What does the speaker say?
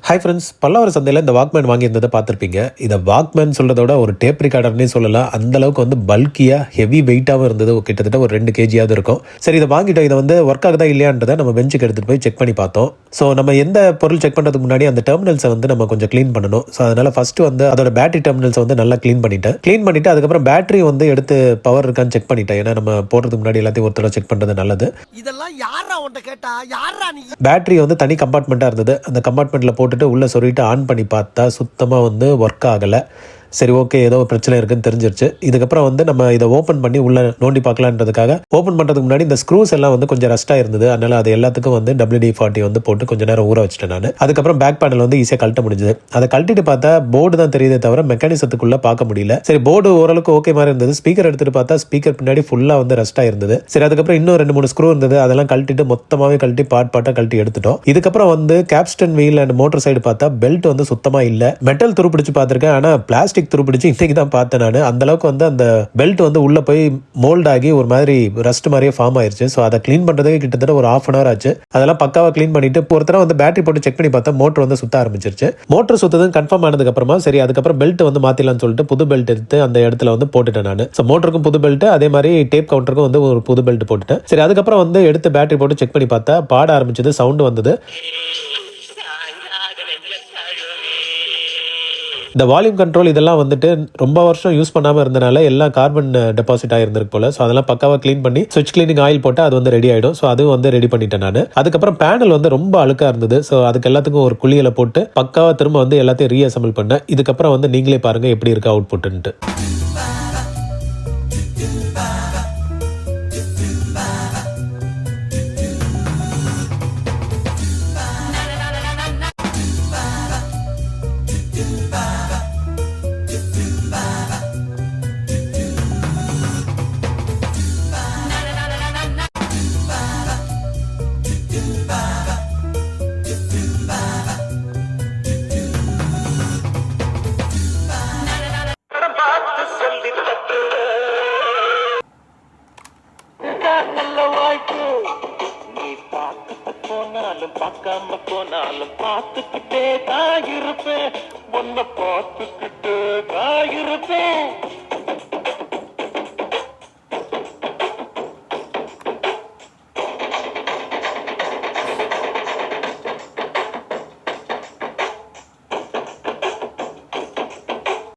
Hi friends, பல்லவர் சந்தையில் இந்த வாக்மேன் வாங்கியிருந்ததை பார்த்துருப்பீங்க. இதை வாக்மேன் சொல்கிறத விட ஒரு டேப் ரிகார்டர்னே சொல்லலாம். அந்தளவுக்கு வந்து பல்கியாக ஹெவி வெயிட்டாகவும் இருந்தது. கிட்டத்தட்ட ஒரு 2 kg இருக்கும். சரி, இதை வாங்கிட்டோம். இதை வந்து ஒர்க் ஆகுதா இல்லையான்றதை நம்ம பெஞ்சுக்கு எடுத்துகிட்டு போய் செக் பண்ணி பார்த்தோம். ஸோ நம்ம எந்த பொருள் செக் பண்ணுறதுக்கு முன்னாடி அந்த டெர்மினல்ஸை வந்து நம்ம கொஞ்சம் க்ளீன் பண்ணணும். ஸோ அதனால் ஃபஸ்ட்டு வந்து அதோட பேட்டரி டெர்மினல்ஸை வந்து நல்லா க்ளீன் பண்ணிவிட்டு அதுக்கப்புறம் பேட்டரி வந்து எடுத்து பவர் இருக்கான்னு செக் பண்ணிட்டேன். ஏன்னா நம்ம போடுறதுக்கு முன்னாடி எல்லாத்தையும் ஒரு தடவை செக் பண்ணுறது நல்லது. இதெல்லாம் யாரா உன்கிட்ட கேட்டா யாரா நீ? பேட்டரி வந்து தனி கம்பார்ட்மெண்ட்டாக இருந்தது. அந்த கம்பார்ட்மெண்ட்டில் போட்டுட்டு உள்ளே சொருவிட்டு ஆன் பண்ணி பார்த்தா சுத்தமாக வந்து ஒர்க் ஆகலை. சரி, ஓகே, ஏதோ பிரச்சனை இருக்குன்னு தெரிஞ்சிருச்சு. இதுக்கப்புறம் வந்து நம்ம இதை ஓப்பன் பண்ணி உள்ள நோண்டி பார்க்கலான்றதுக்காக ஓப்பன் பண்ணுறதுக்கு முன்னாடி இந்த ஸ்க்ரூஸ் எல்லாம் வந்து கொஞ்சம் ரஸ்ட்டாக இருந்தது. அதனால அது எல்லாத்துக்கும் வந்து WD-40 வந்து போட்டு கொஞ்சம் நேரம் ஊற வச்சுட்டேன் நான். அதுக்கப்புறம் பேக் பேனல் வந்து ஈஸியாக கழட்ட முடிஞ்சது. அதை கழட்டிட்டு பார்த்தா போர்டு தான் தெரியுதே தவிர மெக்கானிசத்துக்குள்ள பார்க்க முடியல. சரி, போர்டு ஓரளவுக்கு ஓகே மாதிரி இருந்தது. ஸ்பீக்கர் எடுத்துட்டு பார்த்தா ஸ்பீக்கர் பின்னாடி ஃபுல்லாக வந்து ரஸ்ட்டாக இருந்தது. சரி, அதுக்கப்புறம் இன்னும் 2-3 ஸ்க்ரூ இருந்தது. அதெல்லாம் கழட்டிட்டு மொத்தமாகவே கழட்டி பாட்டாக கழட்டி எடுத்துட்டோம். இதுக்கப்புறம் வந்து கேப்ஸ்டன் வீல் அண்ட் மோட்டர் சைடு பார்த்தா பெல்ட் வந்து சுத்தமாக இல்லை. மெட்டல் துருப்பிடிச்சு பார்த்துருக்கேன், ஆனால் பிளாஸ்டிக் துருப்பிடிச்சு இன்னைக்கு தான் பார்த்தேன் நான். அந்த அளவுக்கு வந்து அந்த பெல்ட் வந்து உள்ள போய் மோல்ட் ஆகி ஒரு மாதிரி ரஸ்ட் மாதிரியே ஃபார்ம் ஆயிருச்சு. ஸோ அதை க்ளீன் பண்றதுக்கு கிட்டத்தட்ட ஒரு 1/2 hour ஆச்சு. அதெல்லாம் பக்காவா க்ளீன் பண்ணிட்டு ஒருத்தர வந்து பேட்டரி போட்டு செக் பண்ணி பார்த்தா மோட்டர் வந்து சுத்த ஆரம்பிச்சிருச்சு. மோட்டர் சுத்ததுன்னு கன்ஃபார்ம் ஆனதுக்கு அப்புறமா சரி, அதுக்கப்புறம் பெல்ட் வந்து மாத்திடலாம்னு சொல்லிட்டு புது பெல்ட் எடுத்து அந்த இடத்துல வந்து போட்டுட்டேன் நான். ஸோ மோட்டருக்கும் புது பெல்ட், அதே மாதிரி டேப் கவுண்டருக்கும் வந்து ஒரு புது பெல்ட் போட்டுட்டேன். சரி, அதுக்கப்புறம் வந்து எடுத்து பேட்டரி போட்டு செக் பண்ணி பார்த்தா பாட ஆரம்பிச்சது, சவுண்ட் வந்தது. இந்த வால்யூம் கண்ட்ரோல் இதெல்லாம் வந்துட்டு ரொம்ப வருஷம் யூஸ் பண்ணாமல் இருந்தனால எல்லாம் கார்பன் டெபாசிட் ஆகிருந்திருக்கு போல. ஸோ அதெல்லாம் பக்காவாக க்ளீன் பண்ணி சுவிட்ச் கிளீனிங் ஆயில் போட்டால் அது வந்து ரெடி ஆகிடும். ஸோ அதுவும் வந்து ரெடி பண்ணிட்டேன் நான். அதுக்கப்புறம் பேனல் வந்து ரொம்ப அழுக்காக இருந்தது. ஸோ அதுக்கு எல்லாத்துக்கும் ஒரு குளியலை போட்டு பக்காவாக திரும்ப வந்து எல்லாத்தையும் ரீஅசம்பிள் பண்ணேன். இதுக்கப்புறம் வந்து நீங்களே பாருங்கள் எப்படி இருக்கு அவுட்புட்டுன்ட்டு. நல்ல வாய்ப்பு நீ பார்க்க போனாலும் பார்க்காம போனாலும் பார்த்துக்கிட்டே தான் இருப்பேன். ஒன்ன பார்த்துக்கிட்டே தான் இருப்பேன்.